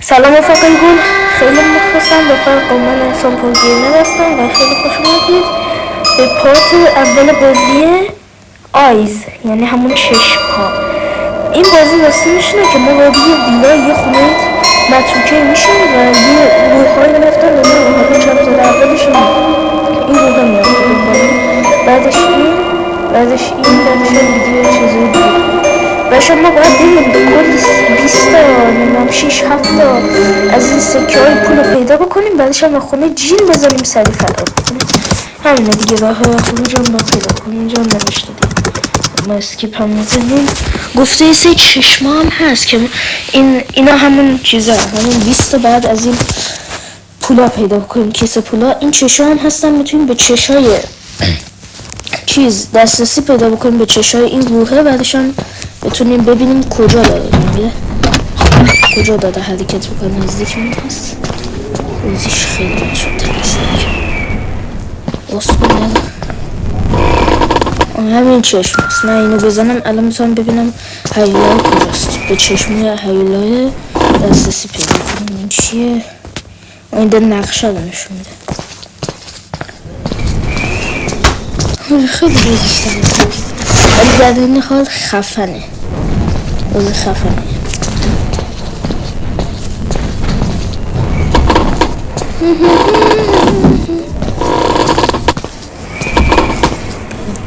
سلام رفقای گل، خیلی مخلصم. رفقا من احسان پرگیرنر هستم و خیلی خوش اومدید به پارت اول بازی آیز، یعنی همون چشم ها. این بازی دسته میشینه که ما وارد یه ویلا یه خونه متروکه میشیم و یه روح‌هایی میفتن به ما. حالا چپتر اولش این روح‌ها میفته دنبالم، بعدش دیگه چیزای دیگه. و شما باید بریم به کل 20 تا نمیدونم 6 7 تا از این سکه های پول رو پیدا بکنیم، بعدش هم خونه جین بزنیم سریع فرار بکنیم. همینه دیگه، راه خروج هم باید پیدا کنیم. اینجا هم نوشته دیگه، ما اسکیپ هم میزنیم. گفته یه سری چشما هم هست که اینا همون چیزا، همون 20 تا بعد از این پولا پیدا بکنیم، کیسه پولا. این چشا هم هستن، میتونیم به چشای چیز دسترسی پیدا بکنیم، به چشای این روحه. بعدش هم بتونیم ببینیم کجا داره میره، کجا داره حرکت بکنه. نزدیکمون هست، روزیش خیلی بد شد ترسناک. اصلا همین چشم هست. من اینو بزنم الان میتونم ببینم هیولای کجاست. به چشمای هیولای دسترسی پیدا کنیم. این چیه؟ این در نقشه رو نشون میده. خیلی دوستم ولی در این حال خفنه، خیلی خفنه.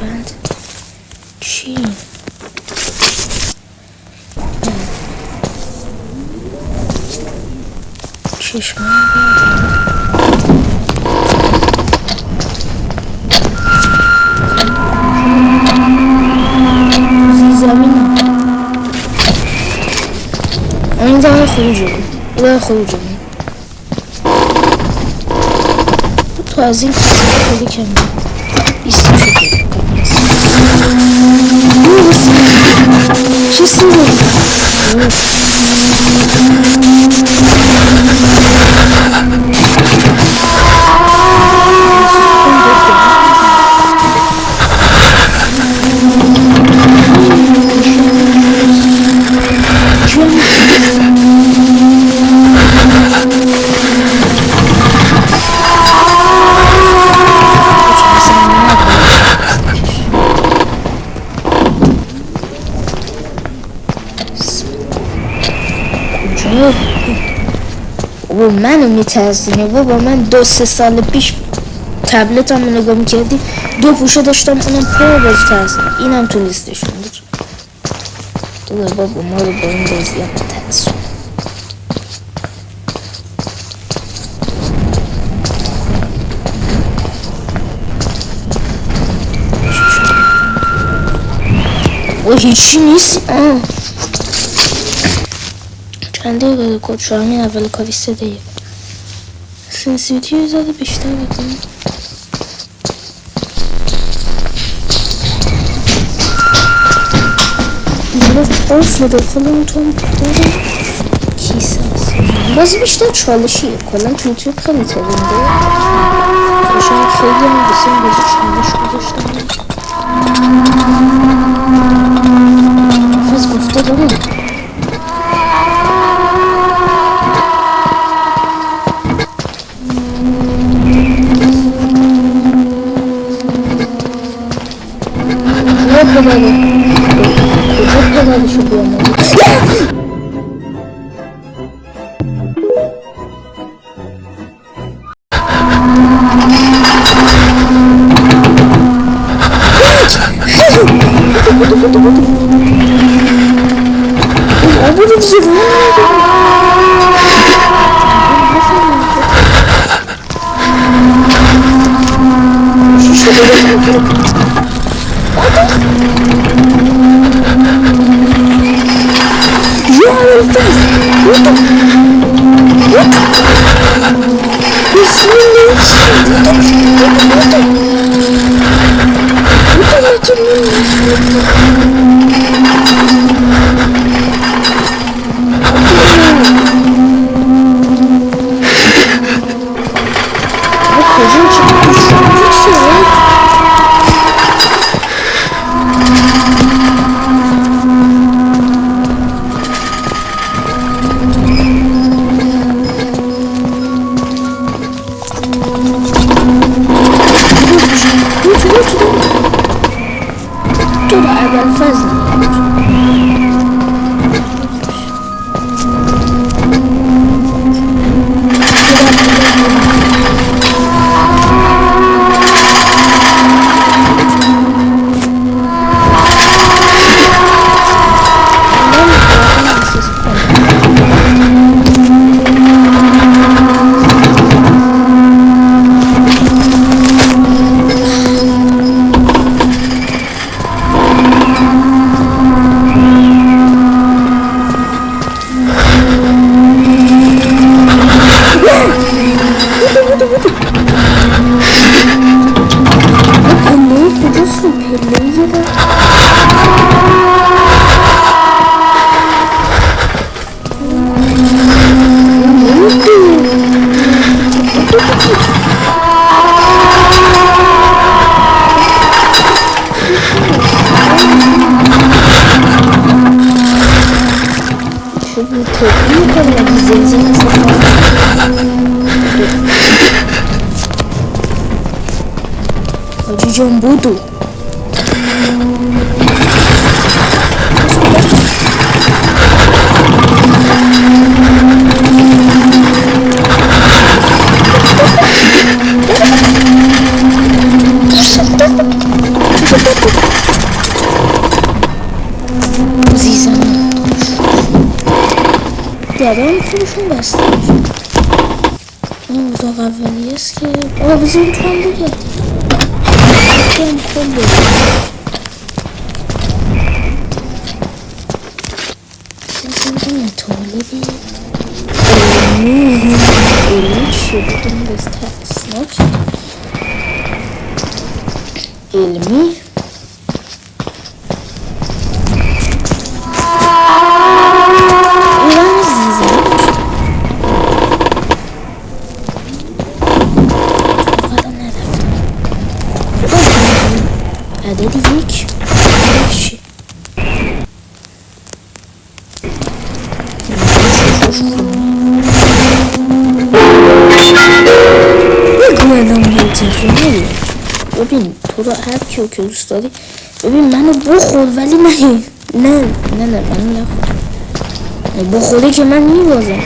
بعد چی؟ چشمه این راه خروج بود. تو از این کسی خیلی کمی 20 شده چی سوره؟ بابا منو میترسینه. بابا من 2-3 سال پیش تبلتم رو نگاه میکردی 2 پوشه داشتم، اونم پر باز ترسینه. اینم تو لیستشون بود. دوباره بابا ما رو با این بازی هم ترسون. او هیچی نیست. چند دقیقه کد شو؟ همین اول کاری 3 دقیقه. سنسیتیو زده بیشتر بکنیم. قفل داخل تو داره کیسه هست. بازی بیشتر چالشیه. کلا تو یوتیوب خیلی ترنده. شاید خیلی هم بسیم بازی چالش گذاشتم. حافظ گفته دارم کجا پدرشو بیامده. ابوالفضل Hacı Can budu. Adam kurşun bastırmış. Burada kavvalıyız ki. Ama bizim tuğanda geldi. Bakın kollu. Sizin ne tuğladı? Elmi şuradan göstersinler. Elmi. Dedik. ببین تو رو هر کیو که دوست داری ببین منو بخور ولی نه منو نخور بخوری که من میبازم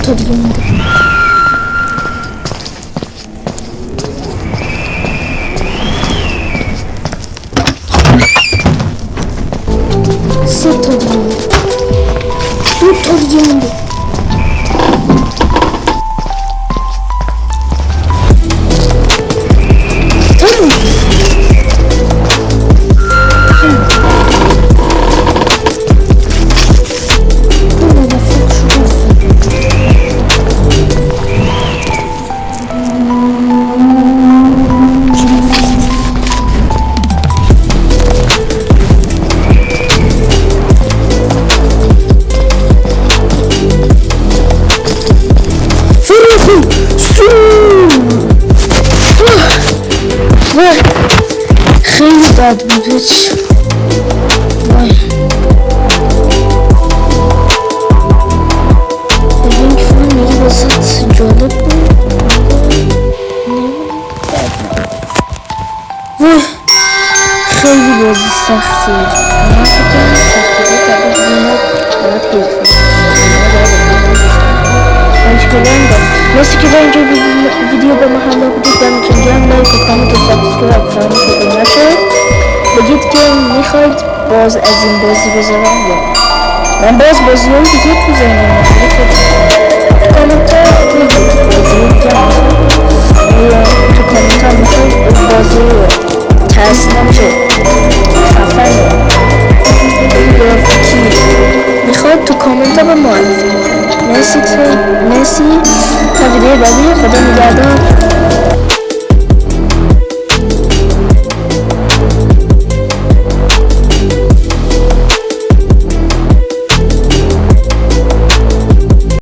Oturayım da. Oturayım da. Tamam. خیلی بد بود وای ببین که من میگه واسه جالب بود وای خیلی بازی سختیه من فکرم سختی بود باید حرفه مرسی که با اینجا ویدیو با ما همراه بودید دمتون گرم لایک و کامنت و سابسکرایب فراموش نشد بگید که میخواید باز از این بازی بذارم یا نه من باز بازی های دیگه تو ذهنم تو کامنت ها بگید بازی که تو کامنت ها میخواید بازی ترسناک خفن گرافیکی میخواید تو کامنت ها به معرفی مرسی تا ویدیو بعدی. خدا نگهدار.